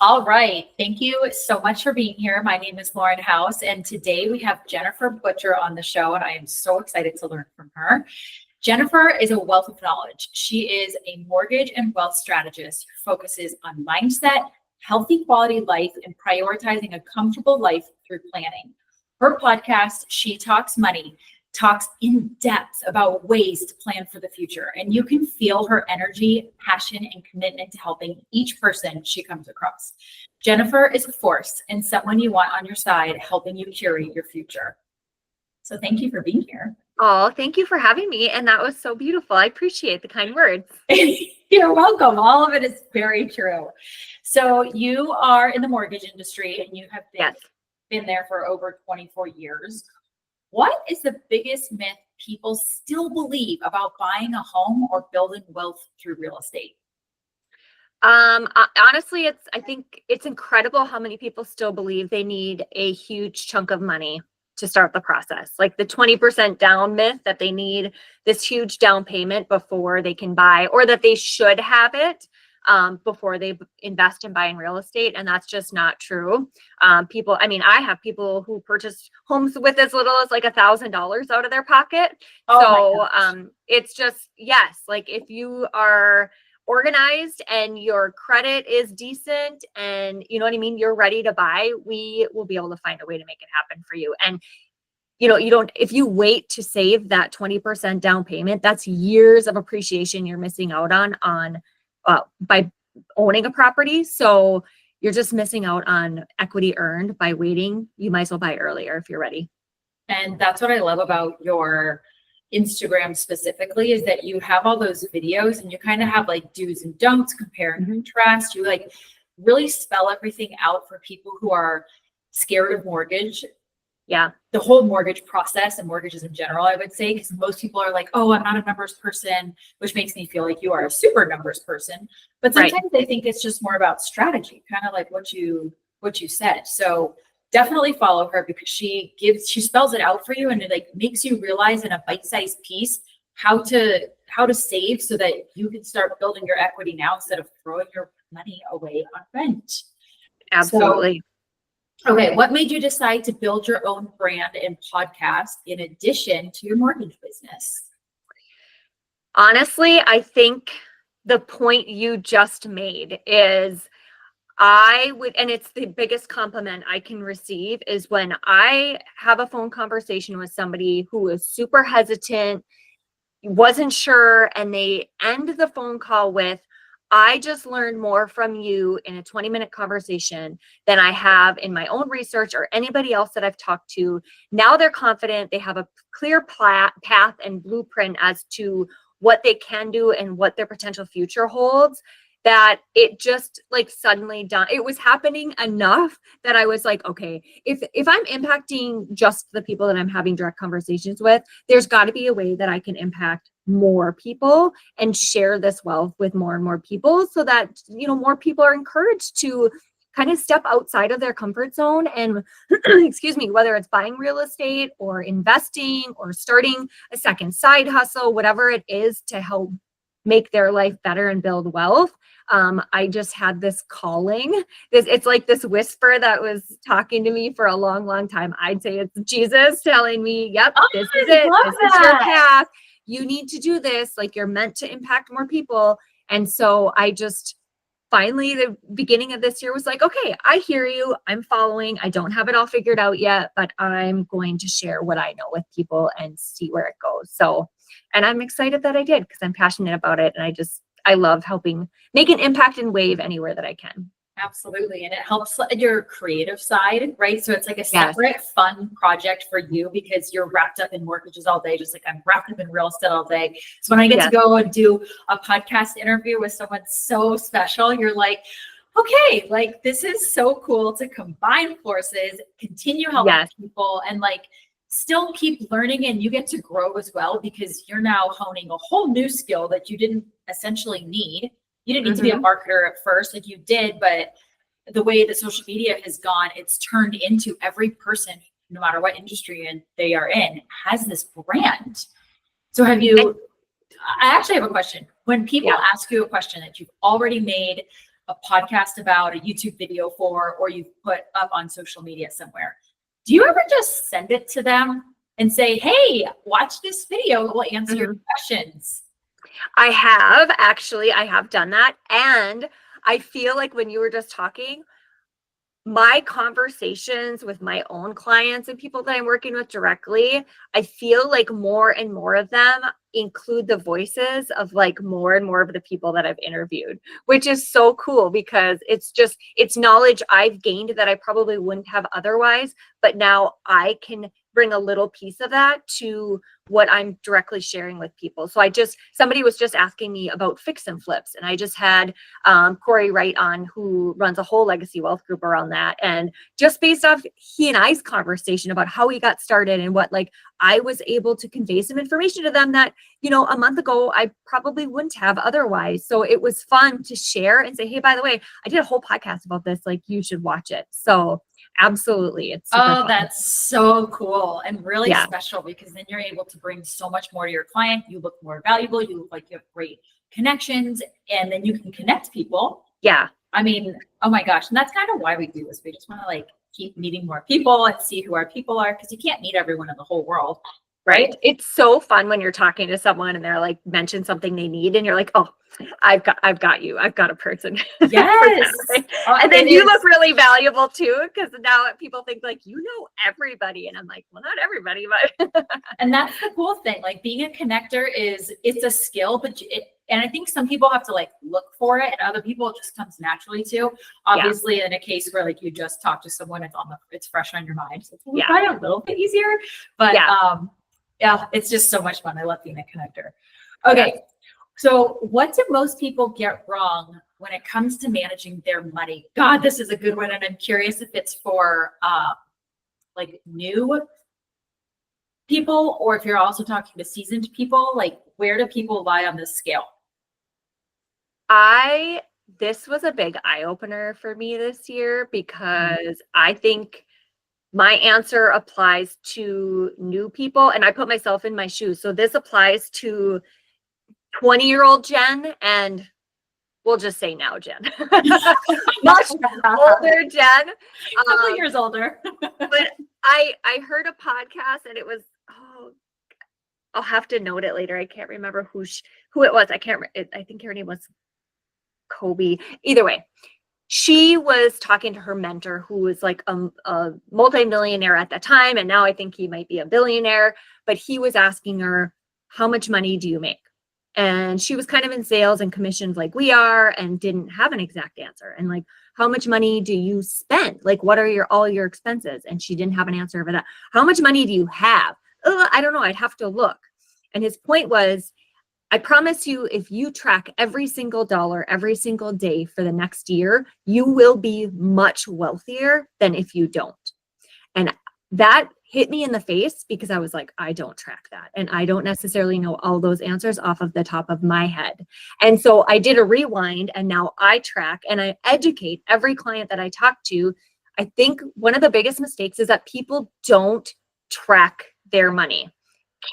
All right. Thank you so much for being here. My name is Lauren House, and today we have Jennifer Butcher on the show, and I am so excited to learn from her. Jennifer is a wealth of knowledge. She is a mortgage and wealth strategist who focuses on mindset, healthy quality life, and prioritizing a comfortable life through planning. Her podcast, She Talks Money, talks in depth about ways to plan for the future. And you can feel her energy, passion, and commitment to helping each person she comes across. Jennifer is a force and someone you want on your side, helping you curate your future. So thank you for being here. Oh, thank you for having me. And that was so beautiful. I appreciate the kind words. You're welcome. All of it is very true. So you are in the mortgage industry and you have been there for over 24 years. What is the biggest myth people still believe about buying a home or building wealth through real estate? Honestly, I think it's incredible how many people still believe they need a huge chunk of money to start the process. Like the 20% down myth that they need this huge down payment before they can buy, or that they should have it before they invest in buying real estate. And that's just not true. I have people who purchased homes with as little as like $1,000 out of their pocket. It's just, yes, like if you are organized and your credit is decent and you know what I mean, you're ready to buy, we will be able to find a way to make it happen for you. And if you wait to save that 20% down payment, that's years of appreciation you're missing out on by owning a property. So you're just missing out on equity earned by waiting. You might as well buy earlier if you're ready. And that's what I love about your Instagram specifically, is that you have all those videos and you kind of have like do's and don'ts, compare and contrast. You like really spell everything out for people who are scared of mortgage. Yeah. The whole mortgage process and mortgages in general, I would say, because most people are like, oh, I'm not a numbers person, which makes me feel like you are a super numbers person. But sometimes they think it's just more about strategy, kind of like what you said. So definitely follow her, because she spells it out for you, and it like makes you realize in a bite-sized piece how to save so that you can start building your equity now instead of throwing your money away on rent. Absolutely. Okay, what made you decide to build your own brand and podcast in addition to your mortgage business? Honestly, I think the point you just made is and it's the biggest compliment I can receive, is when I have a phone conversation with somebody who is super hesitant, wasn't sure, and they end the phone call with, I just learned more from you in a 20-minute conversation than I have in my own research or anybody else that I've talked to. Now they're confident. They have a clear path and blueprint as to what they can do and what their potential future holds, that it just like suddenly done. It was happening enough that I was like, okay, if I'm impacting just the people that I'm having direct conversations with, there's got to be a way that I can impact more people and share this wealth with more and more people, so that, more people are encouraged to kind of step outside of their comfort zone and excuse me, whether it's buying real estate or investing or starting a second side hustle, whatever it is to help make their life better and build wealth. I just had this calling. It's like this whisper that was talking to me for a long, long time. I'd say it's Jesus telling me, yep, this is it. This is your path. You need to do this. Like, you're meant to impact more people. And so I just finally, the beginning of this year, was like, okay, I hear you. I'm following. I don't have it all figured out yet, but I'm going to share what I know with people and see where it goes. So, and I'm excited that I did, because I'm passionate about it. And I love helping make an impact and wave anywhere that I can. Absolutely. And it helps your creative side, right? So it's like a separate fun project for you, because you're wrapped up in mortgages all day, just like I'm wrapped up in real estate all day. So when I get to go and do a podcast interview with someone so special, you're like, okay, like this is so cool to combine forces, continue helping people, and like still keep learning, and you get to grow as well, because you're now honing a whole new skill that you didn't essentially need. You didn't need to be a marketer at first, like you did, but the way that social media has gone, it's turned into every person, no matter what industry they are in, has this brand. So I actually have a question. When people ask you a question that you've already made a podcast about, a YouTube video for, or you've put up on social media somewhere. Do you ever just send it to them and say, hey, watch this video, it will answer your questions? I have done that. And I feel like when you were just talking, my conversations with my own clients and people that I'm working with directly, I feel like more and more of them include the voices of like more and more of the people that I've interviewed, which is so cool because it's knowledge I've gained that I probably wouldn't have otherwise, but now I can bring a little piece of that to what I'm directly sharing with people. So somebody was just asking me about fix and flips, and I just had Corey Wright on, who runs a whole legacy wealth group around that. And just based off he and I's conversation about how he got started and what like I was able to convey some information to them that, a month ago, I probably wouldn't have otherwise. So it was fun to share and say, hey, by the way, I did a whole podcast about this. Like, you should watch it. So absolutely. It's super fun. That's so cool and really special, because then you're able to bring so much more to your client. You look more valuable. You look like you have great connections, and then you can connect people. Yeah. I mean, oh my gosh. And that's kind of why we do this. We just want to like keep meeting more people and see who our people are, because you can't meet everyone in the whole world. Right. It's so fun when you're talking to someone and they're like mention something they need and you're like, oh, I've got you. I've got a person. Yes. And then you look really valuable too, because now people think like, everybody. And I'm like, well, not everybody, but. And that's the cool thing. Like, being a connector it's a skill, but and I think some people have to like look for it, and other people it just comes naturally to. Obviously, in a case where like you just talk to someone, it's fresh on your mind. So it's probably a little bit easier, but it's just so much fun. I love being a connector. Okay. So what do most people get wrong when it comes to managing their money? God, this is a good one. And I'm curious if it's for like new people, or if you're also talking to seasoned people. Like, where do people lie on this scale? This was a big eye opener for me this year, because I think my answer applies to new people, and I put myself in my shoes. So this applies to 20-year-old Jen, and we'll just say now Jen. Much older Jen. A couple years older. But I heard a podcast, and it was, I'll have to note it later. I can't remember who it was. I think her name was Kobe. Either way, she was talking to her mentor, who was like a multimillionaire at that time. And now I think he might be a billionaire, but he was asking her, how much money do you make? And she was kind of in sales and commissions like we are, and didn't have an exact answer. And like, how much money do you spend? Like, what are all your expenses? And she didn't have an answer for that. How much money do you have? I don't know. I'd have to look. And his point was, I promise you, if you track every single dollar, every single day for the next year, you will be much wealthier than if you don't. And that hit me in the face, because I was like, I don't track that. And I don't necessarily know all those answers off of the top of my head. And so I did a rewind, and now I track and I educate every client that I talk to. I think one of the biggest mistakes is that people don't track their money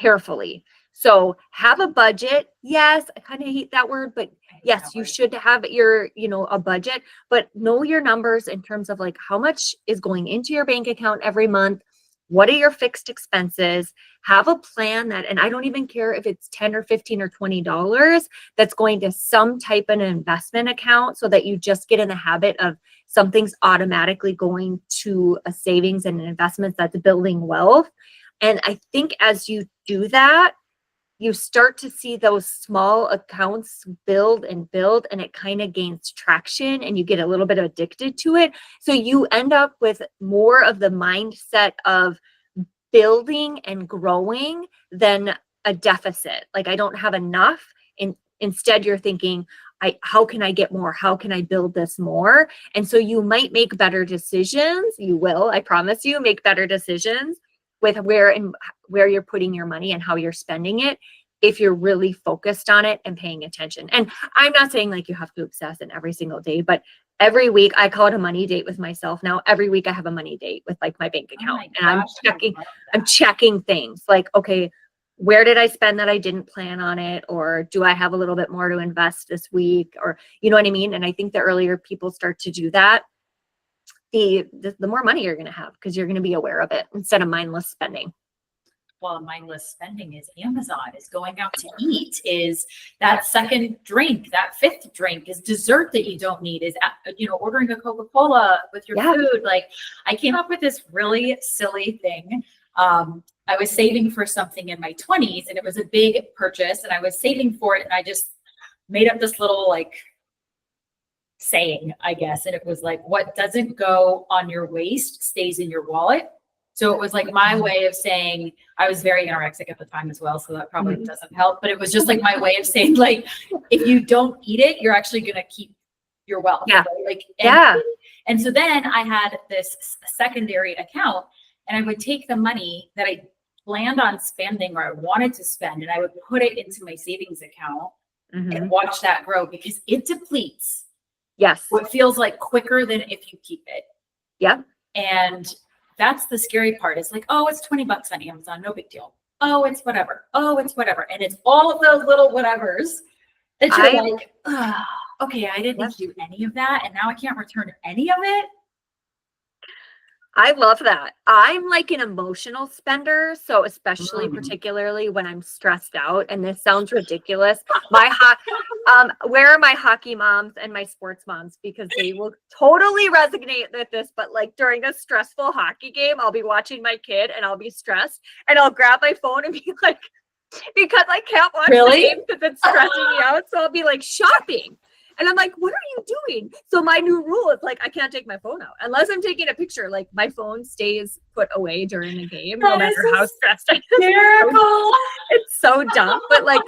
carefully. So have a budget. Yes, I kind of hate that word, but yes, you should have a budget, but know your numbers in terms of like how much is going into your bank account every month. What are your fixed expenses? Have a plan that, and I don't even care if it's 10 or 15 or $20, that's going to some type of an investment account, so that you just get in the habit of something's automatically going to a savings and an investment that's building wealth. And I think as you do that, you start to see those small accounts build and build, and it kind of gains traction, and you get a little bit addicted to it. So you end up with more of the mindset of building and growing than a deficit. Like, I don't have enough. And instead you're thinking, how can I get more? How can I build this more? And so you might make better decisions. You will, I promise you, make better decisions with where you're putting your money and how you're spending it, if you're really focused on it and paying attention. And I'm not saying like you have to obsess in every single day, but every week, I call it a money date with myself. Now, every week I have a money date with like my bank account, and I'm checking things like, okay, where did I spend that I didn't plan on it? Or do I have a little bit more to invest this week? Or, you know what I mean? And I think the earlier people start to do that, the more money you're going to have, because you're going to be aware of it instead of mindless spending. Well, mindless spending is Amazon, is going out to eat, is that second drink, that fifth drink, is dessert that you don't need, is, ordering a Coca-Cola with your food. Like, I came up with this really silly thing. I was saving for something in my 20s and it was a big purchase and I was saving for it. And I just made up this little like saying, I guess. And it was like, what doesn't go on your waist stays in your wallet. So it was like my way of saying, I was very anorexic at the time as well. So that probably doesn't help, but it was just like my way of saying, like, if you don't eat it, you're actually going to keep your wealth. Yeah. Right? Like, and so then I had this secondary account and I would take the money that I planned on spending or I wanted to spend, and I would put it into my savings account and watch that grow because it depletes. Yes. What feels like quicker than if you keep it. Yep. And that's the scary part. It's like, oh, it's $20 on Amazon. No big deal. Oh, it's whatever. Oh, it's whatever. And it's all of those little whatevers that you're like, oh, okay, I didn't do any of that. And now I can't return any of it. I love that. I'm like an emotional spender. So especially particularly when I'm stressed out, and this sounds ridiculous. Where are my hockey moms and my sports moms? Because they will totally resonate with this. But like during a stressful hockey game, I'll be watching my kid and I'll be stressed and I'll grab my phone and be like, because I can't watch the game because it's stressing me out. So I'll be like shopping. And I'm like, what are you doing? So my new rule is like, I can't take my phone out unless I'm taking a picture. Like my phone stays put away during the game, no matter how stressed I am. Terrible. It's so dumb. But like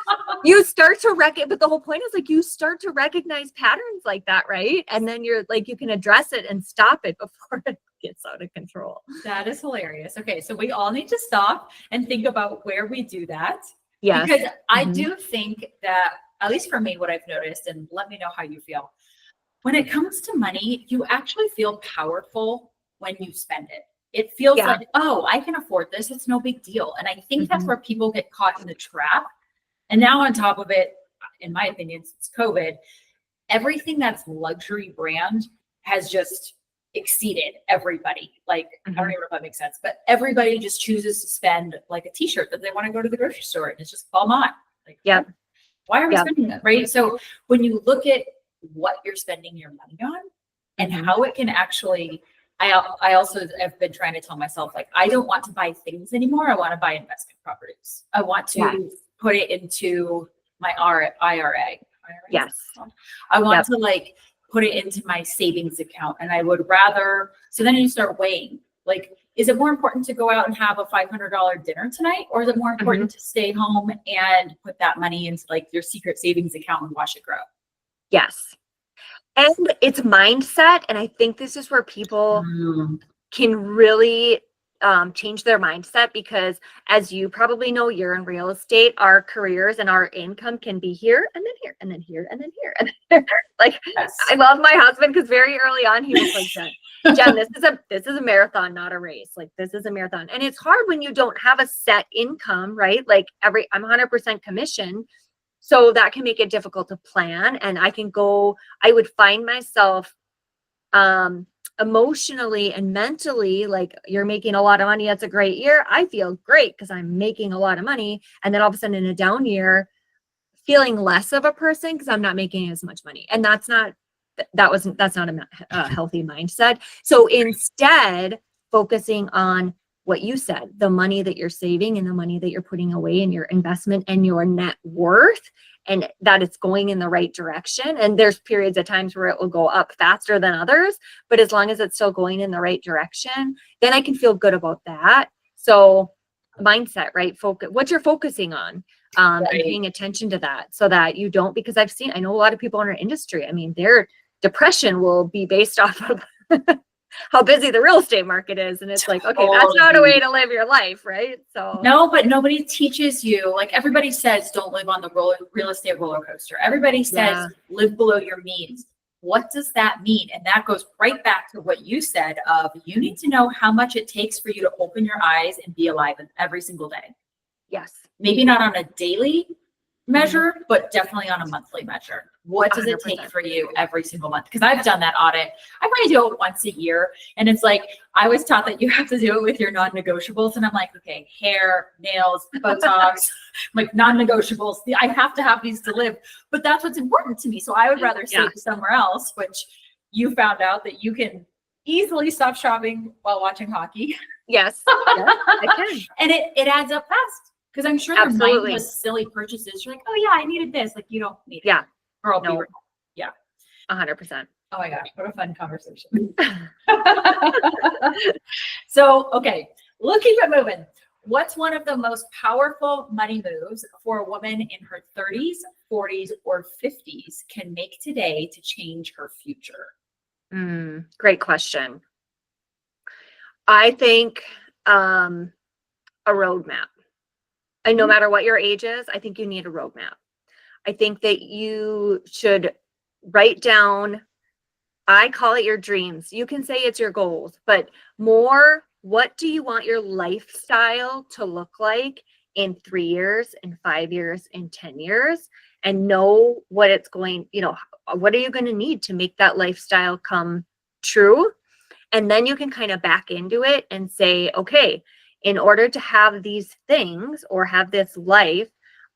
you start to but the whole point is like, you start to recognize patterns like that, right? And then you're like, you can address it and stop it before it gets out of control. That is hilarious. Okay. So we all need to stop and think about where we do that. Yes. Because I do think that, at least for me, what I've noticed, and let me know how you feel. When it comes to money, you actually feel powerful when you spend it. It feels like, oh, I can afford this. It's no big deal. And I think that's where people get caught in the trap. And now on top of it, in my opinion, since COVID, everything that's luxury brand has just exceeded everybody. Like, I don't even know if that makes sense, but everybody just chooses to spend like a t-shirt that they want to go to the grocery store and it's just all mine. Like, why are we spending that? Right. So when you look at what you're spending your money on and how it can actually, I also have been trying to tell myself, like, I don't want to buy things anymore. I want to buy investment properties. I want to put it into my IRA. Yes. I want to like put it into my savings account. And I would rather, so then you start weighing, like, is it more important to go out and have a $500 dinner tonight? Or is it more important to stay home and put that money into like your secret savings account and watch it grow? Yes. And it's mindset. And I think this is where people can really change their mindset, because as you probably know, you're in real estate, our careers and our income can be here and then here and then here and then here. And then like, I love my husband because very early on he was like, Jen, this is a marathon, not a race. Like, this is a marathon. And it's hard when you don't have a set income, right? Like I'm 100% commission. So that can make it difficult to plan. And I would find myself, emotionally and mentally, like, you're making a lot of money. That's a great year. I feel great because I'm making a lot of money. And then all of a sudden in a down year, feeling less of a person because I'm not making as much money. And that's not a healthy mindset. So instead, focusing on what you said, the money that you're saving and the money that you're putting away in your investment and your net worth, and that it's going in the right direction. And there's periods of times where it will go up faster than others, but as long as it's still going in the right direction, then I can feel good about that. So mindset, right? Focus, what you're focusing on, and paying attention to that so that you don't, because I know a lot of people in our industry, I mean, their depression will be based off of how busy the real estate market is. And it's like, okay, that's not a way to live your life, right? So no, but nobody teaches you. Like, everybody says, don't live on the real estate roller coaster. Everybody says live below your means. What does that mean? And that goes right back to what you said of, you need to know how much it takes for you to open your eyes and be alive every single day. Yes. Maybe not on a daily measure, but definitely on a monthly measure. What does it take 100%. for you every single month? Because I've done that audit. I might do it once a year. And it's like, I was taught that you have to do it with your non-negotiables. And I'm like, okay, hair, nails, Botox, like non-negotiables. I have to have these to live. But that's what's important to me. So I would rather Yeah. save somewhere else, which you found out that you can easily stop shopping while watching hockey. Yes. I can. And it adds up fast. Because I'm sure they're Absolutely. mindless, silly purchases. You're like, oh yeah, I needed this. Like you don't need it. Yeah. Girl, No. be real. 100%. Oh my gosh, what a fun conversation. So, okay, let's keep it moving. What's one of the most powerful money moves for a woman in her 30s, 40s, or 50s can make today to change her future? Great question. I think a roadmap. And no matter what your age is, I think you need a roadmap. I think that you should write down, I call it your dreams. You can say it's your goals, but more, what do you want your lifestyle to look like in 3 years, in 5 years, in 10 years? And know what it's going, what are you going to need to make that lifestyle come true? And then you can kind of back into it and say, okay, in order to have these things or have this life,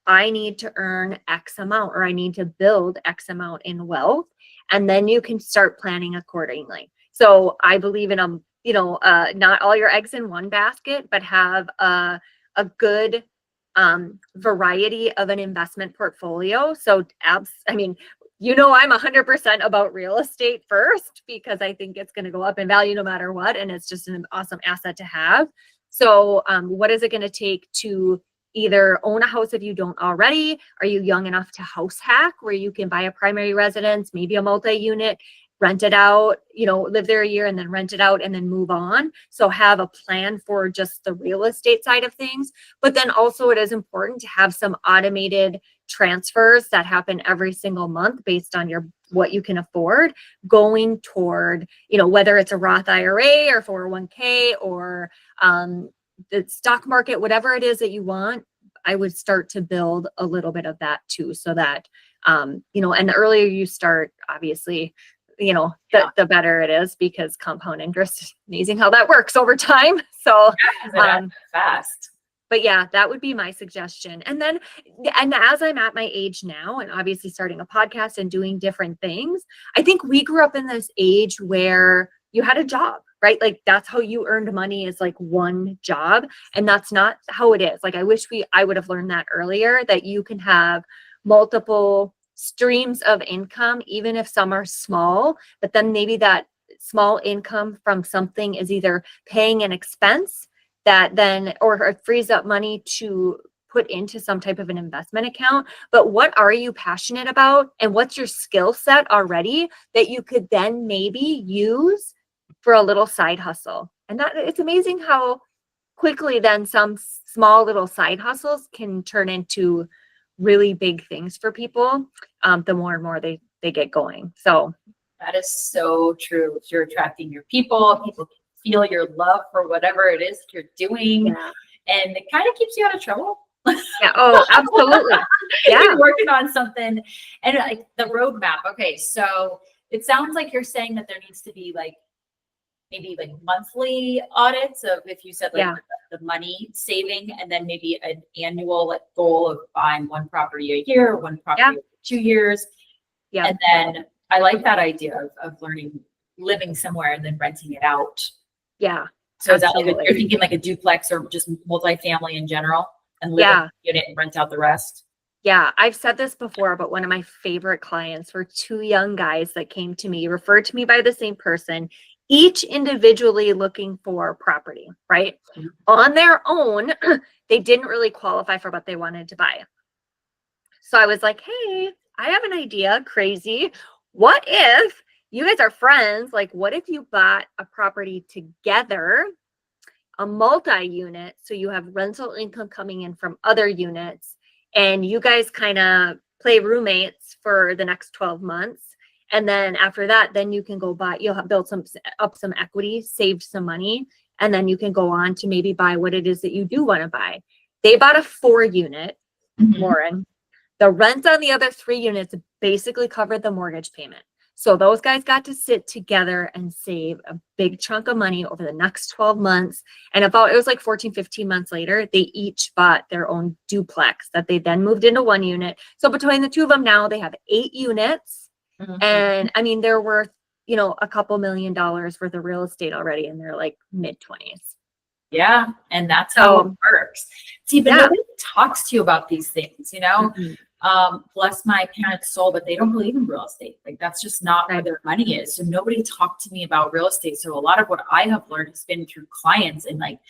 I need to earn X amount, or I need to build X amount in wealth. And then you can start planning accordingly. So I believe in not all your eggs in one basket, but have a good variety of an investment portfolio. So I'm 100% about real estate first, because I think it's going to go up in value no matter what. And it's just an awesome asset to have. So what is it going to take to either own a house if you don't already? Are you young enough to house hack, where you can buy a primary residence, maybe a multi-unit, rent it out, live there a year and then rent it out and then move on? So have a plan for just the real estate side of things. But then also it is important to have some automated transfers that happen every single month based on what you can afford, going toward, whether it's a Roth IRA or 401k or the stock market, whatever it is that you want. I would start to build a little bit of that too, so that and the earlier you start, obviously, the better it is, because compound interest is amazing how that works over time. So fast. But yeah, that would be my suggestion. And as I'm at my age now, and obviously starting a podcast and doing different things, I think we grew up in this age where you had a job, right? Like that's how you earned money, is like one job. And that's not how it is. Like, I wish I would have learned that earlier, that you can have multiple streams of income, even if some are small, but then maybe that small income from something is either paying an expense that then, or it frees up money to put into some type of an investment account. But what are you passionate about, and what's your skill set already that you could then maybe use for a little side hustle? And that it's amazing how quickly then some small little side hustles can turn into really big things for people, the more and more they get going. So that is so true. You're attracting your people can feel your love for whatever it is you're doing. Yeah. And it kind of keeps you out of trouble. Yeah. Oh, absolutely. Yeah. You're working on something, and like the roadmap. Okay. So it sounds like you're saying that there needs to be maybe monthly audits of, if you said the money saving, and then maybe an annual goal of buying one property a year, or one property every 2 years. Yeah. And then I like that idea of living somewhere and then renting it out. Yeah. So is that you're thinking like a duplex or just multifamily in general, and live in a unit and rent out the rest? Yeah, I've said this before, but one of my favorite clients were two young guys that came to me, referred to me by the same person, each individually looking for property, right? Mm-hmm. On their own, they didn't really qualify for what they wanted to buy. So I was like, hey, I have an idea, crazy. What if you guys are friends? Like, what if you bought a property together, a multi-unit, so you have rental income coming in from other units, and you guys kind of play roommates for the next 12 months. And then after that, then you can go buy, you'll have built some equity, saved some money, and then you can go on to maybe buy what it is that you do want to buy. They bought a 4-unit, Mhm. Lauren. The rent on the other 3 units basically covered the mortgage payment. So those guys got to sit together and save a big chunk of money over the next 12 months. And about, it was like 14, 15 months later, they each bought their own duplex that they then moved into 1 unit. So between the two of them now, they have 8 units. Mhm. And I mean, they're worth, you know, a couple $1,000,000 worth of real estate already, and they're like mid-20s. Yeah. And that's how it works. See, but Yeah. nobody talks to you about these things, you know? Mhm. Bless my parents' soul, but they don't believe in real estate. Like that's just not where Right. their money is. So nobody talked to me about real estate. So a lot of what I have learned has been through clients and like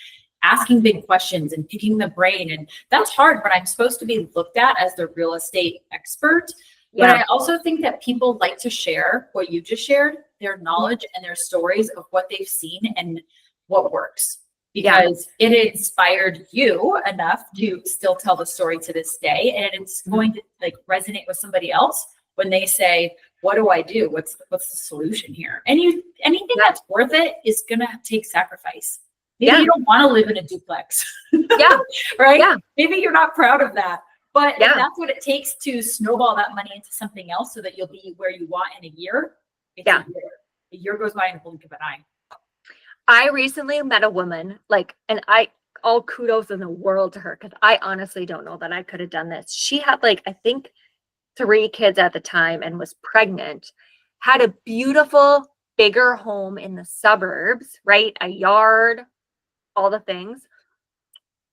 asking big questions and picking the brain. And that's hard, but I'm supposed to be looked at as the real estate expert. But Yeah. I also think that people like to share what you just shared, their knowledge and their stories of what they've seen and what works. Yeah. Because it inspired you enough to still tell the story to this day. And it's going to like resonate with somebody else when they say, what do I do? What's the solution here? And anything that's worth it is gonna take sacrifice. Maybe you don't want to live in a duplex. Yeah. Right? Yeah. Maybe you're not proud of that. But Yeah. if that's what it takes to snowball that money into something else so that you'll be where you want in a year, it's Yeah. a year. A year goes by in a blink of an eye. I recently met a woman, like, and all kudos in the world to her, because I honestly don't know that I could have done this. She had like, I think 3 kids at the time and was pregnant, had a beautiful, bigger home in the suburbs, right? A yard, all the things.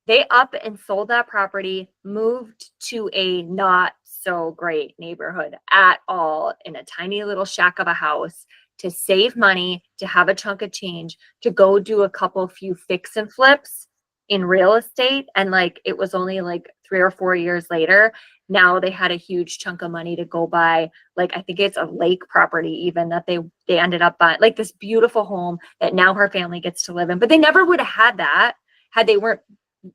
They up and sold that property, moved to a not so great neighborhood at all, in a tiny little shack of a house, to save money, to have a chunk of change, to go do a few fix and flips in real estate. And like, it was only like 3 or 4 years later. Now they had a huge chunk of money to go buy, like, I think it's a lake property even, that they ended up buying, like this beautiful home that now her family gets to live in. But they never would have had that had they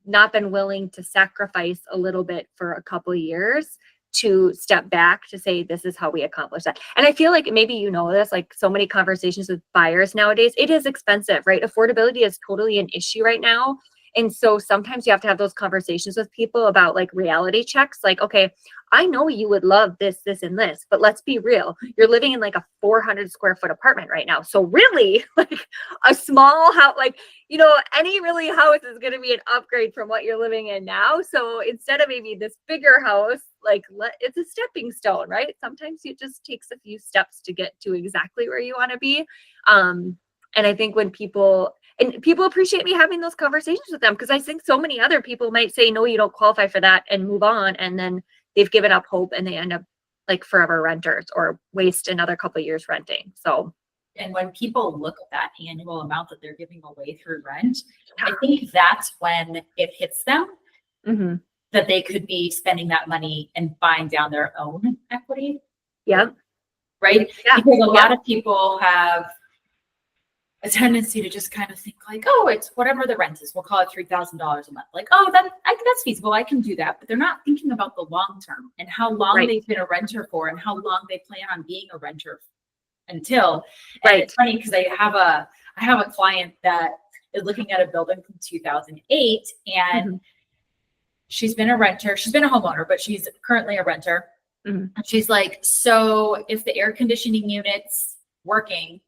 not been willing to sacrifice a little bit for a couple of years to step back to say, this is how we accomplish that. And I feel like maybe you know this, like so many conversations with buyers nowadays, it is expensive, right? Affordability is totally an issue right now. And so sometimes you have to have those conversations with people about like reality checks. Like, okay, I know you would love this, this, and this, but let's be real. You're living in like a 400 square foot apartment right now. So really, like a small house, like, you know, any really house is going to be an upgrade from what you're living in now. So instead of maybe this bigger house, like it's a stepping stone, right? Sometimes it just takes a few steps to get to exactly where you want to be. And I think when people appreciate me having those conversations with them, because I think so many other people might say, no, you don't qualify for that, and move on. And then they've given up hope and they end up like forever renters or waste another couple of years renting. So. And when people look at that annual amount that they're giving away through rent, I think that's when it hits them that they could be spending that money and buying down their own equity. Yeah. Right? Yeah. Because a lot of people have a tendency to just kind of think like, oh, it's whatever the rent is. We'll call it $3,000 a month. Like, oh, that's feasible. I can do that. But they're not thinking about the long term and how long they've been a renter for and how long they plan on being a renter until. And it's funny because I have a client that is looking at a building from 2008 and she's been a renter. She's been a homeowner, but she's currently a renter. And she's like, so if the air conditioning unit's working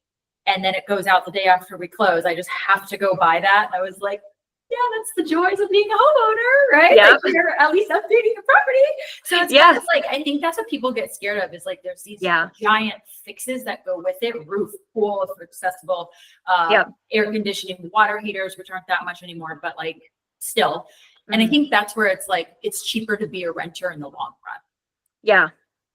and then it goes out the day after we close, I just have to go buy that. And I was like, yeah, that's the joys of being a homeowner, right? Yeah. Like you're at least updating your property. So it's kind of like, I think that's what people get scared of is like, there's these giant fixes that go with it, roof, pool, if accessible, air conditioning, water heaters, which aren't that much anymore, but like still. And I think that's where it's like, it's cheaper to be a renter in the long run. Yeah.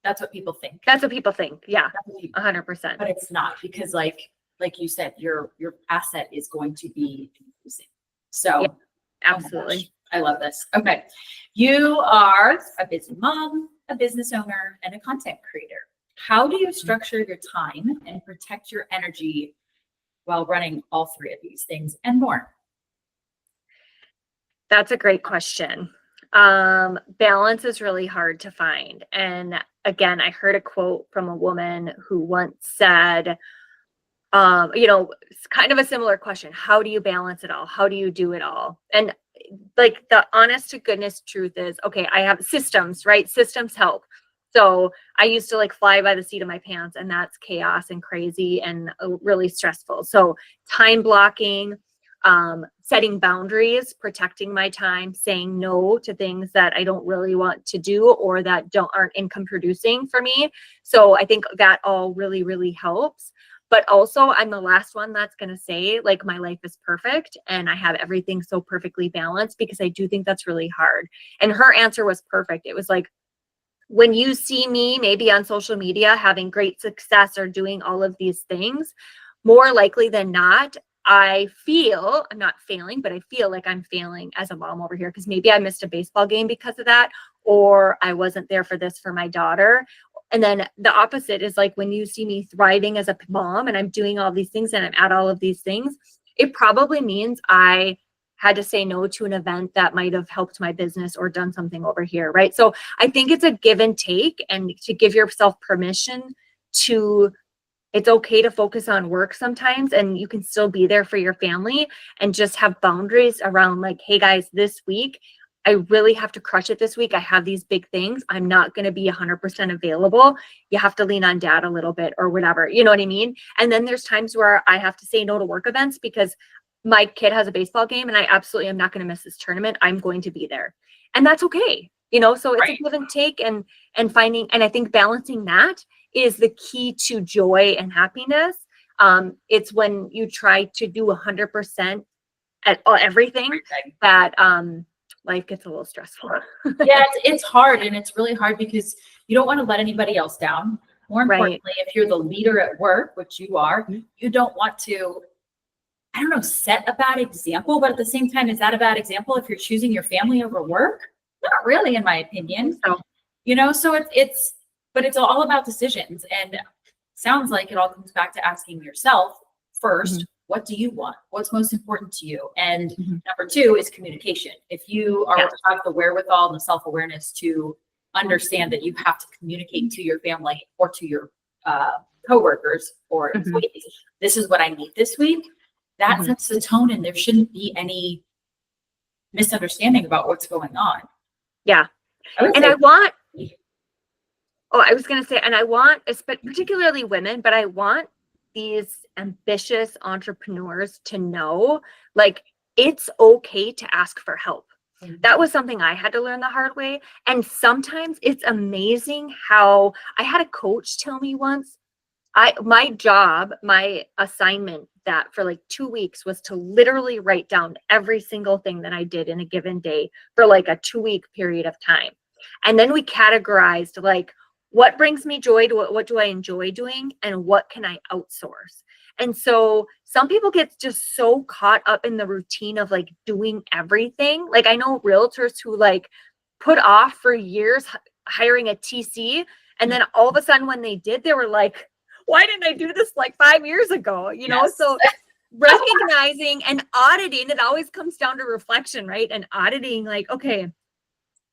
That's what people think. That's what people think. Yeah. 100%. But it's not, because like you said, your asset is going to be increasing. So absolutely. I love this. Okay. You are a busy mom, a business owner, and a content creator. How do you structure your time and protect your energy while running all 3 of these things and more? That's a great question. Balance is really hard to find. And again, I heard a quote from a woman who once said, you know, it's kind of a similar question. How do you balance it all? How do you do it all? And like the honest to goodness truth is, okay, I have systems, right? Systems help. So I used to like fly by the seat of my pants, and that's chaos and crazy and really stressful. So time blocking, setting boundaries, protecting my time, saying no to things that I don't really want to do or that aren't income producing for me. So I think that all really, really helps. But also, I'm the last one that's going to say like my life is perfect and I have everything so perfectly balanced, because I do think that's really hard. And her answer was perfect. It was like, when you see me maybe on social media having great success or doing all of these things, more likely than not, I'm not failing, but I feel like I'm failing as a mom over here, because maybe I missed a baseball game because of that, or I wasn't there for this for my daughter. And then the opposite is like when you see me thriving as a mom and I'm doing all these things and I'm at all of these things, it probably means I had to say no to an event that might have helped my business or done something over here, right? So I think it's a give and take, and to give yourself permission to, it's okay to focus on work sometimes, and you can still be there for your family and just have boundaries around like, hey guys, this week, I really have to crush it this week. I have these big things. I'm not going to be 100% available. You have to lean on dad a little bit or whatever. You know what I mean? And then there's times where I have to say no to work events because my kid has a baseball game and I absolutely am not going to miss this tournament. I'm going to be there. And that's okay. You know, so it's a give and take, and finding, and I think balancing that is the key to joy and happiness. It's when you try to do 100% at everything that life gets a little stressful. Yeah, it's hard, and it's really hard because you don't want to let anybody else down. More importantly, if you're the leader at work, which you are, you don't want to, I don't know, set a bad example, but at the same time, is that a bad example if you're choosing your family over work? Not really, in my opinion. So, you know, so but it's all about decisions, and sounds like it all comes back to asking yourself first, what do you want? What's most important to you? And number two is communication. If you have the wherewithal and the self-awareness to understand that you have to communicate to your family or to your coworkers or employees, this is what I need this week, that sets the tone, and there shouldn't be any misunderstanding about what's going on. Yeah. I was going to say, and I want, particularly women, but I want these ambitious entrepreneurs to know, like, it's okay to ask for help. That was something I had to learn the hard way. And sometimes it's amazing how I had a coach tell me once, my assignment that for like 2 weeks was to literally write down every single thing that I did in a given day for like a 2-week period of time. And then we categorized like, what brings me joy? What do I enjoy doing? And what can I outsource? And so some people get just so caught up in the routine of like doing everything. Like I know realtors who like put off for years hiring a TC. And then all of a sudden when they did, they were like, why didn't I do this like 5 years ago? You know, so recognizing and auditing, it always comes down to reflection, right? And auditing like, okay,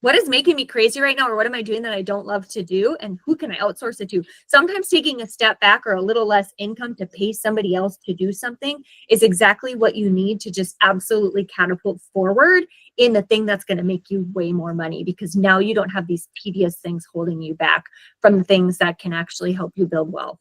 what is making me crazy right now? Or what am I doing that I don't love to do? And who can I outsource it to? Sometimes taking a step back or a little less income to pay somebody else to do something is exactly what you need to just absolutely catapult forward in the thing that's going to make you way more money, because now you don't have these tedious things holding you back from the things that can actually help you build wealth.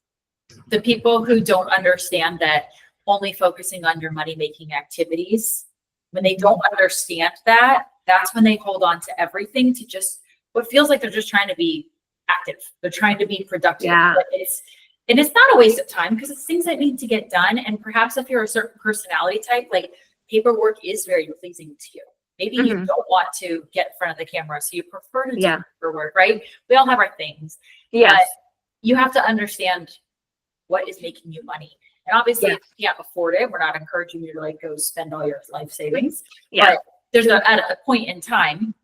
The people who don't understand that only focusing on your money-making activities, when they don't understand that, that's when they hold on to everything to just what feels like they're just trying to be active. They're trying to be productive. Yeah. But it's not a waste of time because it's things that need to get done. And perhaps if you're a certain personality type, like paperwork is very pleasing to you. Maybe you don't want to get in front of the camera, so you prefer to do paperwork, right? We all have our things. Yes. But you have to understand what is making you money. And obviously, if you can't afford it, we're not encouraging you to like go spend all your life savings. Yeah. But there's at a point in time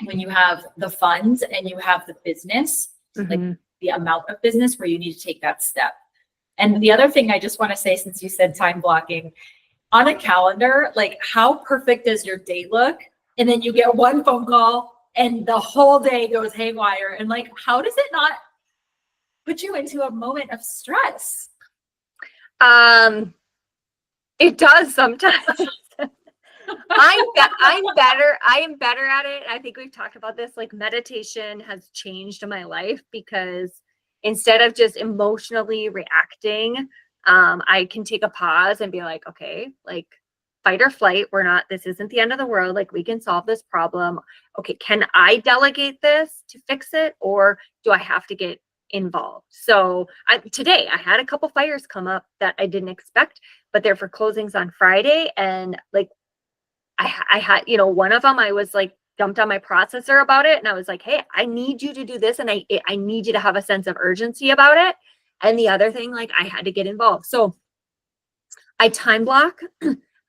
when you have the funds and you have the business, like the amount of business where you need to take that step. And the other thing I just want to say, since you said time blocking, on a calendar, like how perfect does your day look? And then you get one phone call and the whole day goes haywire. And like, how does it not put you into a moment of stress? It does sometimes. I am better at it. I think we've talked about this. Like meditation has changed my life because instead of just emotionally reacting, I can take a pause and be like, okay, like fight or flight. This isn't the end of the world. Like we can solve this problem. Okay, can I delegate this to fix it, or do I have to get involved? So today I had a couple fires come up that I didn't expect, but they're for closings on Friday. And like, I had, one of them, I was like, jumped on my processor about it. And I was like, hey, I need you to do this. And I need you to have a sense of urgency about it. And the other thing, like I had to get involved. So I time block,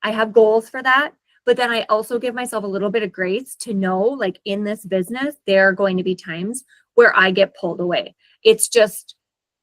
I have goals for that. But then I also give myself a little bit of grace to know, like in this business, there are going to be times where I get pulled away. It's just,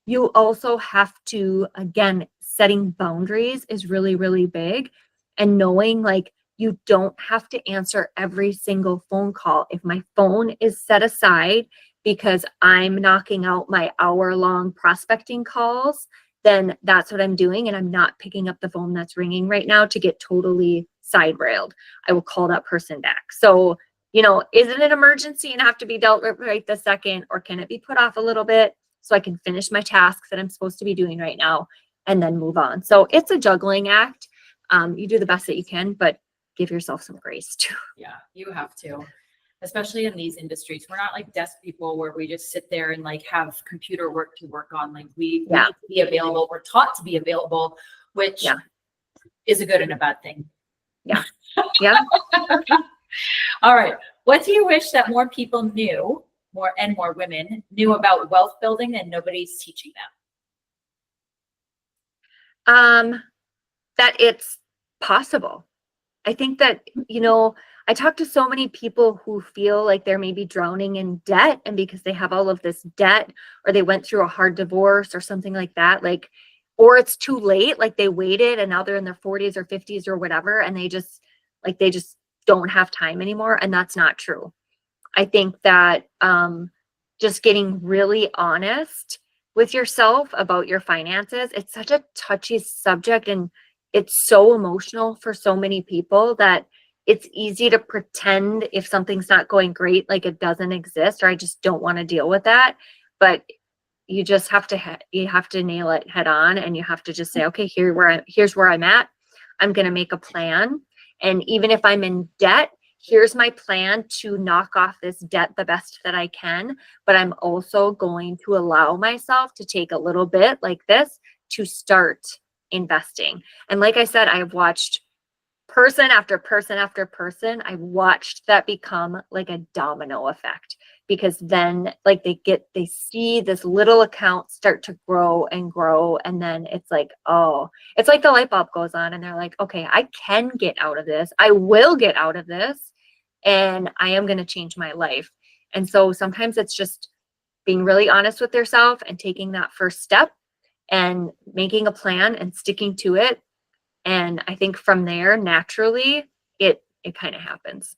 you also have to, again, setting boundaries is really, really big. And knowing like, you don't have to answer every single phone call. If my phone is set aside because I'm knocking out my hour-long prospecting calls, then that's what I'm doing. And I'm not picking up the phone that's ringing right now to get totally side railed. I will call that person back. So, is it an emergency and have to be dealt with right this second, or can it be put off a little bit so I can finish my tasks that I'm supposed to be doing right now and then move on? So it's a juggling act. You do the best that you can, but give yourself some grace too. Yeah, you have to, especially in these industries. We're not like desk people where we just sit there and like have computer work to work on. Like we need to be available. We're taught to be available, which is a good and a bad thing. Yeah. Yeah. All right. What do you wish that more people knew, more women knew about wealth building and nobody's teaching them? That it's possible. I think that, I talk to so many people who feel like they're maybe drowning in debt, and because they have all of this debt, or they went through a hard divorce or something like that, like, or it's too late, like they waited and now they're in their 40s or 50s or whatever, and they just don't have time anymore. And that's not true. I think that just getting really honest with yourself about your finances, it's such a touchy subject, and it's so emotional for so many people that it's easy to pretend if something's not going great, like it doesn't exist, or I just don't want to deal with that. But you just have to, you have to nail it head on, and you have to just say, okay, here's where I'm at. I'm going to make a plan. And even if I'm in debt, here's my plan to knock off this debt the best that I can. But I'm also going to allow myself to take a little bit like this to start investing. And like I said, I've watched person after person after person. I've watched that become like a domino effect, because then like they see this little account start to grow and grow. And then it's like, oh, it's like the light bulb goes on and they're like, okay, I can get out of this. I will get out of this, and I am going to change my life. And so sometimes it's just being really honest with yourself and taking that first step and making a plan and sticking to it. And I think from there, naturally, it kind of happens.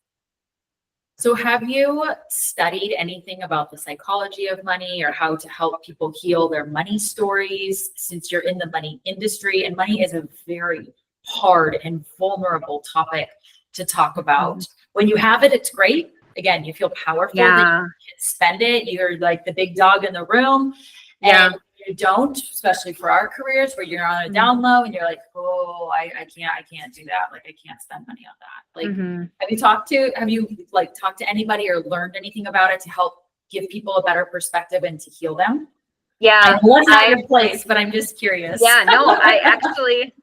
So have you studied anything about the psychology of money, or how to help people heal their money stories, since you're in the money industry? And money is a very hard and vulnerable topic to talk about. When you have it, it's great. Again, you feel powerful that you can spend it. You're like the big dog in the room. And you don't, especially for our careers where you're on a down low and you're like, oh, I can't do that. Like, I can't spend money on that. Like, have you talked to anybody or learned anything about it to help give people a better perspective and to heal them? Yeah. I know it's not your place, but I'm just curious. Yeah, no, I actually,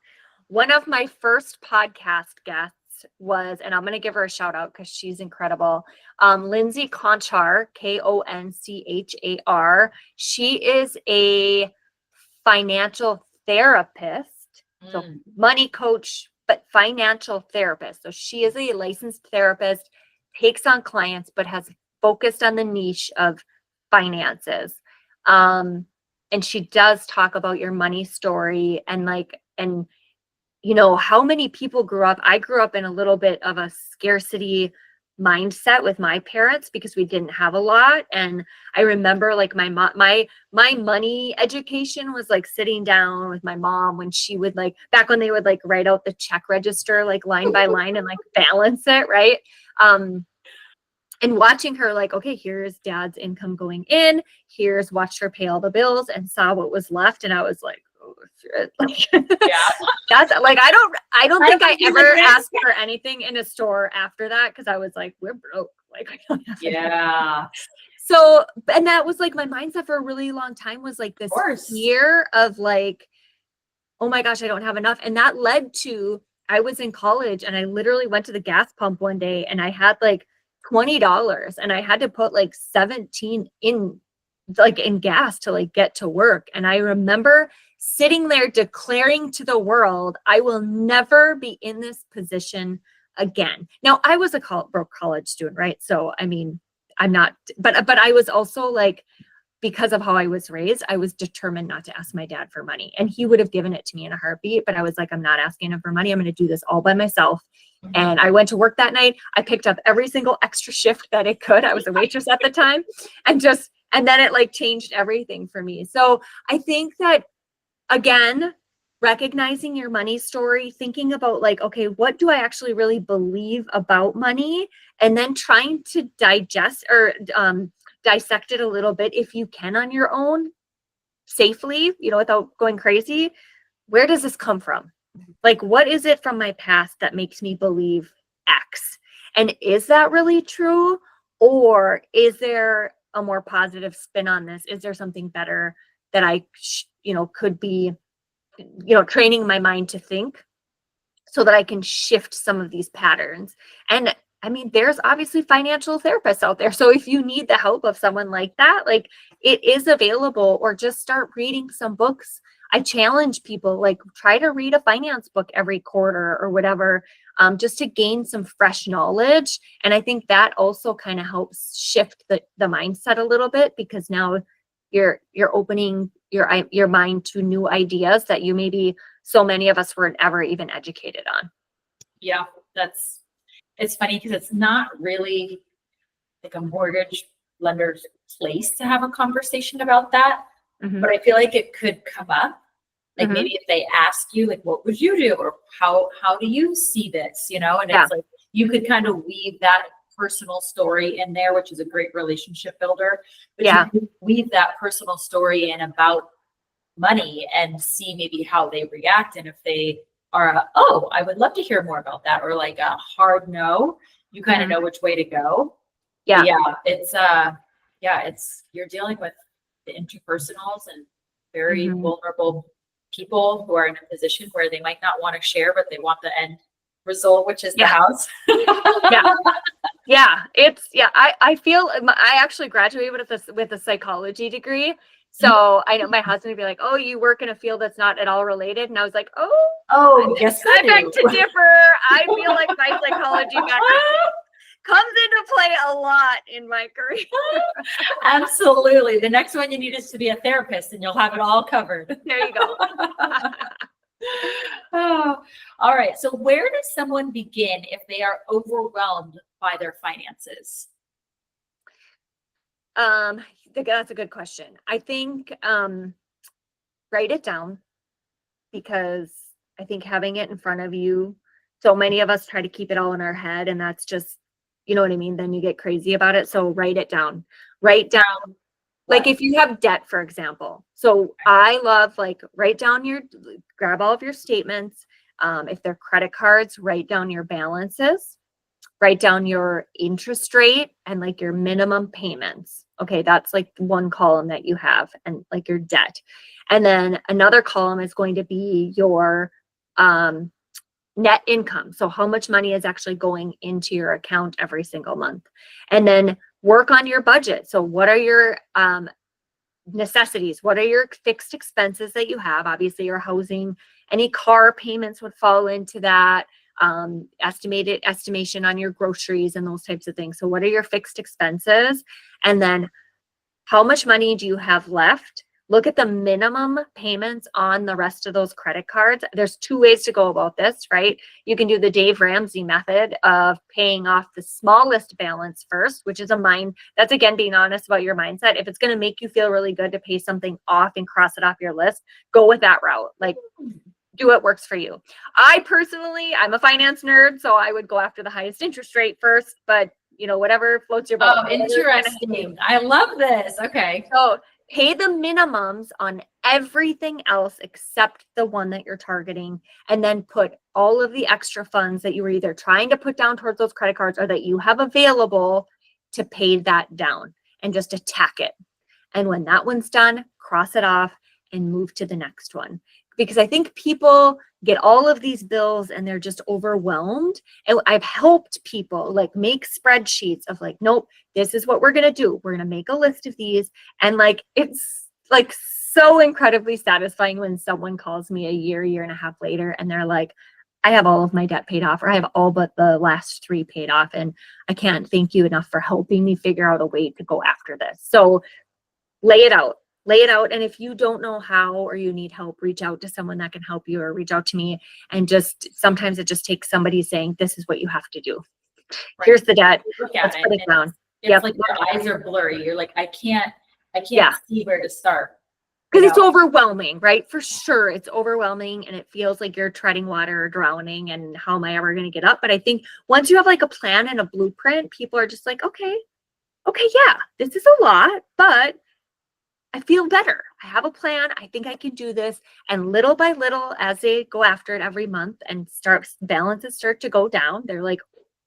one of my first podcast guests was, and I'm going to give her a shout out because she's incredible. Lindsay Conchar, Konchar. She is a financial therapist, so money coach, but financial therapist. So she is a licensed therapist, takes on clients, but has focused on the niche of finances. And she does talk about your money story and how many people grew up. I grew up in a little bit of a scarcity mindset with my parents because we didn't have a lot. And I remember like my money education was like sitting down with my mom when she would like, back when they would like write out the check register, like line by line and like balance it. Right. And watching her like, okay, here's dad's income going in, watched her pay all the bills and saw what was left. And I was like, oh shit. Like, Yeah. that's like, I don't think I don't ever think asked for anything in a store after that. Cause I was like, we're broke. Like, I don't have anything. Yeah. So, and that was like my mindset for a really long time was like this course. fear of like, oh my gosh, I don't have enough. And that led to, I was in college and I literally went to the gas pump one day and I had like $20 and I had to put like 17 in like in gas to like get to work. And I remember sitting there declaring to the world, I will never be in this position again. Now I was a broke college student, right? So, I mean, I'm not, but I was also like, because of how I was raised, I was determined not to ask my dad for money, and he would have given it to me in a heartbeat. But I was like, I'm not asking him for money. I'm going to do this all by myself. Mhm. And I went to work that night. I picked up every single extra shift that it could. I was a waitress at the time, and then it like changed everything for me. So I think that, again, recognizing your money story, thinking about like, okay, what do I actually really believe about money? And then trying to digest or dissect it a little bit if you can on your own safely, without going crazy. Where does this come from? Like, what is it from my past that makes me believe X? And is that really true? Or is there a more positive spin on this? Is there something better that I, could be, training my mind to think so that I can shift some of these patterns? And I mean, there's obviously financial therapists out there. So if you need the help of someone like that, like it is available, or just start reading some books. I challenge people, like try to read a finance book every quarter or whatever, just to gain some fresh knowledge. And I think that also kind of helps shift the mindset a little bit, because now you're opening your mind to new ideas that you maybe so many of us weren't ever even educated on. Yeah, it's funny because it's not really like a mortgage lender's place to have a conversation about that, but I feel like it could come up. Like maybe if they ask you, like, what would you do? Or how do you see this? And it's like, you could kind of weave that personal story in there, which is a great relationship builder. But you can weave that personal story in about money and see maybe how they react. And if they are, oh, I would love to hear more about that, or like a hard no, you kind of know which way to go. Yeah. But it's you're dealing with the interpersonals and very vulnerable people who are in a position where they might not want to share, but they want the end result, which is the house. I feel I actually graduated with a psychology degree. So I know my husband would be like, oh, you work in a field that's not at all related. And I was like, yes, I beg to differ. I feel like my psychology background comes into play a lot in my career. Absolutely. The next one you need is to be a therapist, and you'll have it all covered. There you go. Oh, all right. So where does someone begin if they are overwhelmed by their finances? That's a good question. I think write it down, because I think having it in front of you, so many of us try to keep it all in our head, and that's just, you know what I mean? Then you get crazy about it. So write it down. Write down, like if you have debt, for example. So I love grab all of your statements. If they're credit cards, write down your balances, write down your interest rate and like your minimum payments. Okay, that's like one column that you have, and like your debt. And then another column is going to be your net income. So how much money is actually going into your account every single month. And then work on your budget. So what are your necessities? What are your fixed expenses that you have? Obviously your housing, any car payments would fall into that. Estimation on your groceries and those types of things. So what are your fixed expenses? And then how much money do you have left Look at the minimum payments on the rest of those credit cards. There's two ways to go about this, right? You can do the Dave Ramsey method of paying off the smallest balance first, which is that's again being honest about your mindset. If it's going to make you feel really good to pay something off and cross it off your list, go with that route. Like, do what works for you. I'm a finance nerd, so I would go after the highest interest rate first, but whatever floats your boat. Oh, interesting. I love this. Okay. So pay the minimums on everything else except the one that you're targeting, and then put all of the extra funds that you were either trying to put down towards those credit cards or that you have available to pay that down, and just attack it. And when that one's done, cross it off and move to the next one. Because I think people get all of these bills and they're just overwhelmed. And I've helped people like make spreadsheets of like, nope, this is what we're going to do. We're going to make a list of these. And like, it's like so incredibly satisfying when someone calls me a year and a half later and they're like, I have all of my debt paid off, or I have all but the last 3 paid off. And I can't thank you enough for helping me figure out a way to go after this. So lay it out. And if you don't know how, or you need help, reach out to someone that can help you, or reach out to me. And sometimes it just takes somebody saying, this is what you have to do. Right. Here's the debt. Let's put it down. It's like your eyes are blurry. You're like, I can't see where to start. Because it's overwhelming, right? For sure. It's overwhelming and it feels like you're treading water or drowning. And how am I ever going to get up? But I think once you have like a plan and a blueprint, people are just like, okay, yeah, this is a lot, but I feel better. I have a plan. I think I can do this. And little by little, as they go after it every month and balances start to go down, they're like,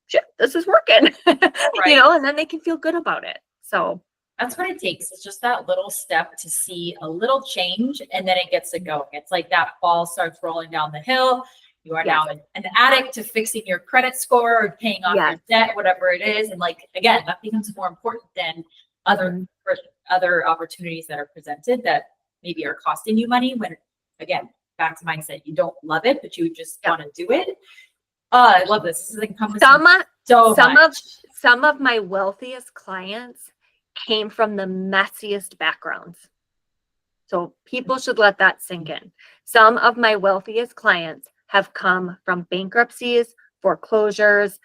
shit, this is working, right. And then they can feel good about it. So that's what it takes. It's just that little step to see a little change, and then it gets to going. It's like that ball starts rolling down the hill. You are now an addict to fixing your credit score or paying off your debt, whatever it is. And like, again, that becomes more important than other opportunities that are presented that maybe are costing you money, when again, back to mindset, you don't love it, but you just want to do it. I love this. This is encompassing some of my wealthiest clients came from the messiest backgrounds. So people should let that sink in. Some of my wealthiest clients have come from bankruptcies, foreclosures,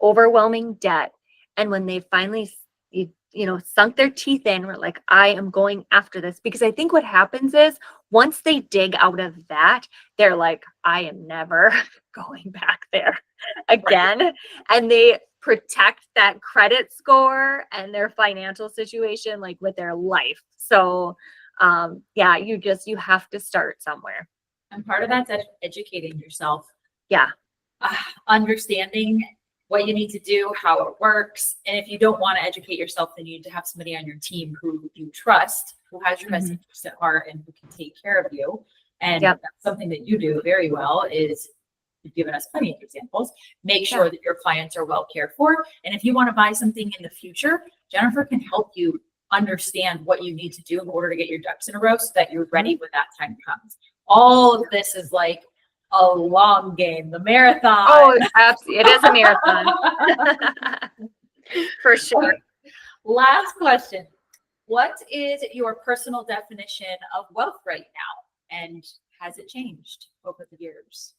overwhelming debt. And when they finally sunk their teeth in, we're like, I am going after this. Because I think what happens is once they dig out of that, they're like, I am never going back there again. Right. And they protect that credit score and their financial situation, like with their life. So you have to start somewhere. And part of that's educating yourself. Yeah. Understanding what you need to do, how it works. And if you don't want to educate yourself, then you need to have somebody on your team who you trust, who has your best interest at heart, and who can take care of you. And that's something that you do very well. Is you've given us plenty of examples. Make sure that your clients are well cared for. And if you want to buy something in the future, Jennifer can help you understand what you need to do in order to get your ducks in a row so that you're ready when that time comes. All of this is like a long game, the marathon. Oh, absolutely. It is a marathon. For sure. Last question. What is your personal definition of wealth right now? And has it changed over the years?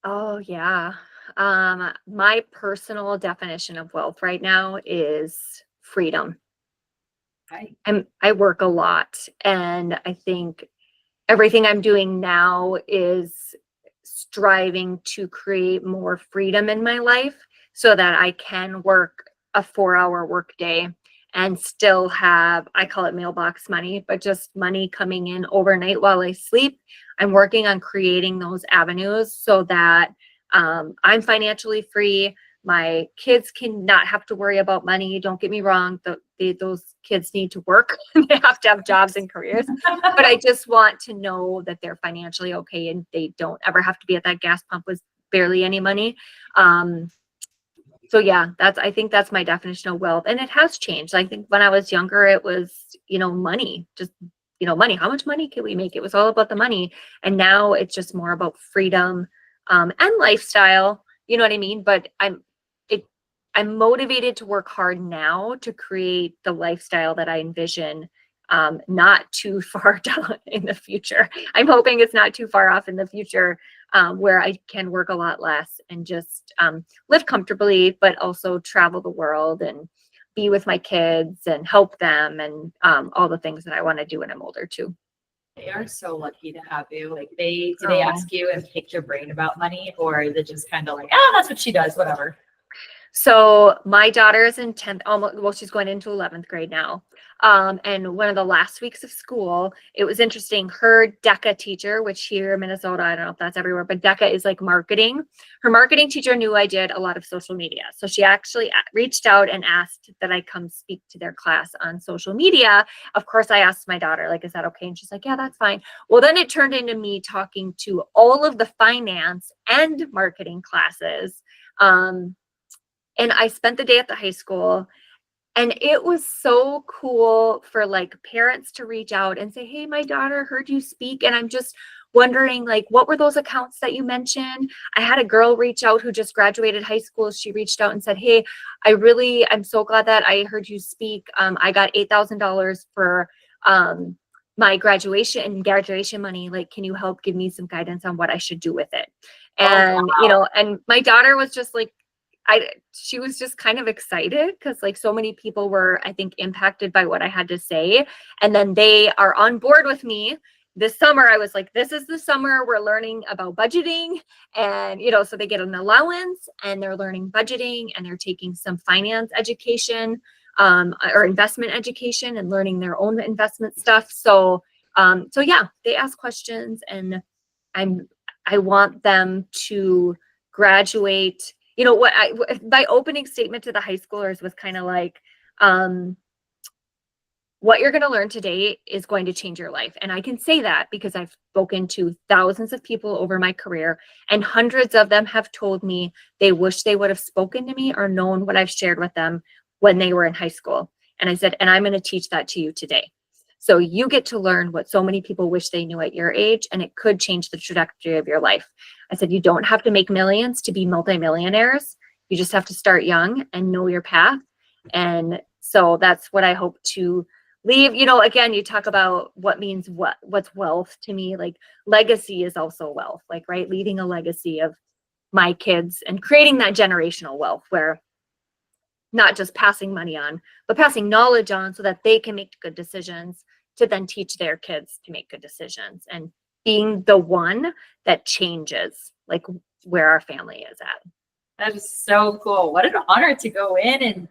Oh, yeah. My personal definition of wealth right now is freedom. Right. I work a lot, and I think everything I'm doing now is striving to create more freedom in my life so that I can work a 4-hour work day and still have, I call it mailbox money, but just money coming in overnight while I sleep. I'm working on creating those avenues so that I'm financially free. My kids can not have to worry about money. Don't get me wrong. Those kids need to work. They have to have jobs and careers. But I just want to know that they're financially okay and they don't ever have to be at that gas pump with barely any money. So yeah, I think that's my definition of wealth. And it has changed. I think when I was younger, it was, money, just, money. How much money can we make? It was all about the money. And now it's just more about freedom and lifestyle. You know what I mean? But I'm motivated to work hard now to create the lifestyle that I envision not too far down in the future. I'm hoping it's not too far off in the future, where I can work a lot less and just live comfortably, but also travel the world and be with my kids and help them and all the things that I want to do when I'm older too. They are so lucky to have you. Like do they ask you and pick your brain about money, or is it just kind of like, that's what she does, whatever? So my daughter is in 10th, almost, well, she's going into 11th grade now. And one of the last weeks of school, it was interesting. Her DECA teacher, which here in Minnesota, I don't know if that's everywhere, but DECA is like marketing. Her marketing teacher knew I did a lot of social media. So she actually reached out and asked that I come speak to their class on social media. Of course, I asked my daughter, like, is that okay? And she's like, yeah, that's fine. Well, then it turned into me talking to all of the finance and marketing classes. And I spent the day at the high school, and it was so cool for like parents to reach out and say, hey, my daughter heard you speak. And I'm just wondering, like, what were those accounts that you mentioned? I had a girl reach out who just graduated high school. She reached out and said, hey, I'm so glad that I heard you speak. I got $8,000 for my graduation money. Like, can you help give me some guidance on what I should do with it? And, and my daughter was just like, she was just kind of excited because like so many people were, I think, impacted by what I had to say. And then they are on board with me. This summer, I was like, this is the summer we're learning about budgeting. And, so they get an allowance and they're learning budgeting and they're taking some finance education or investment education and learning their own investment stuff. So yeah, they ask questions, and I want them to graduate. My opening statement to the high schoolers was kind of like, what you're going to learn today is going to change your life. And I can say that because I've spoken to thousands of people over my career, and hundreds of them have told me they wish they would have spoken to me or known what I've shared with them when they were in high school. And I said, and I'm going to teach that to you today. So you get to learn what so many people wish they knew at your age, and it could change the trajectory of your life. I said, you don't have to make millions to be multimillionaires. You just have to start young and know your path. And so that's what I hope to leave. Again, you talk about what means what's wealth to me. Like legacy is also wealth, like, right? Leaving a legacy of my kids and creating that generational wealth where not just passing money on, but passing knowledge on so that they can make good decisions to then teach their kids to make good decisions, and being the one that changes like where our family is at. That is so cool. What an honor to go in, and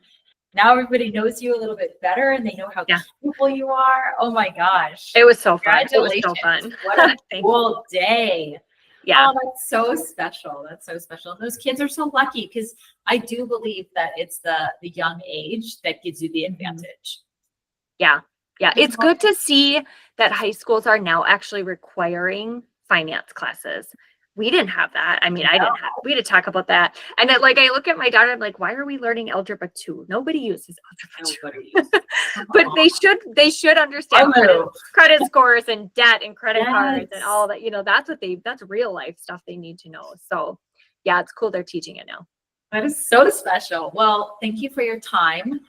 now everybody knows you a little bit better and they know how capable you are. Oh my gosh. It was so fun. It was so fun. What a cool day. Yeah. Oh, that's so special. That's so special. And those kids are so lucky, because I do believe that it's the young age that gives you the advantage. Yeah. Yeah. It's good to see that high schools are now actually requiring finance classes. We didn't have that. I mean, we had to talk about that. And I look at my daughter, I'm like, why are we learning algebra 2? Nobody uses algebra 2. But they should understand credit scores and debt and credit cards and all that. That's real life stuff they need to know. So yeah, it's cool they're teaching it now. That is so special. Well, thank you for your time.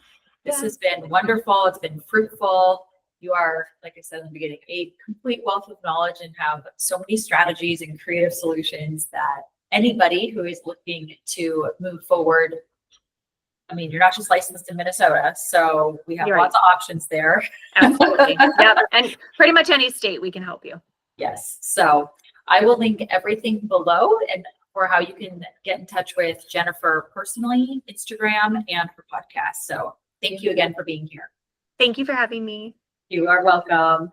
This has been wonderful. It's been fruitful. You are, like I said in the beginning, a complete wealth of knowledge and have so many strategies and creative solutions that anybody who is looking to move forward. I mean, you're not just licensed in Minnesota, so we have lots of options there. Absolutely. Yep. And pretty much any state we can help you. Yes. So I will link everything below, and for how you can get in touch with Jennifer personally, Instagram, and her podcast. So thank you again for being here. Thank you for having me. You are welcome.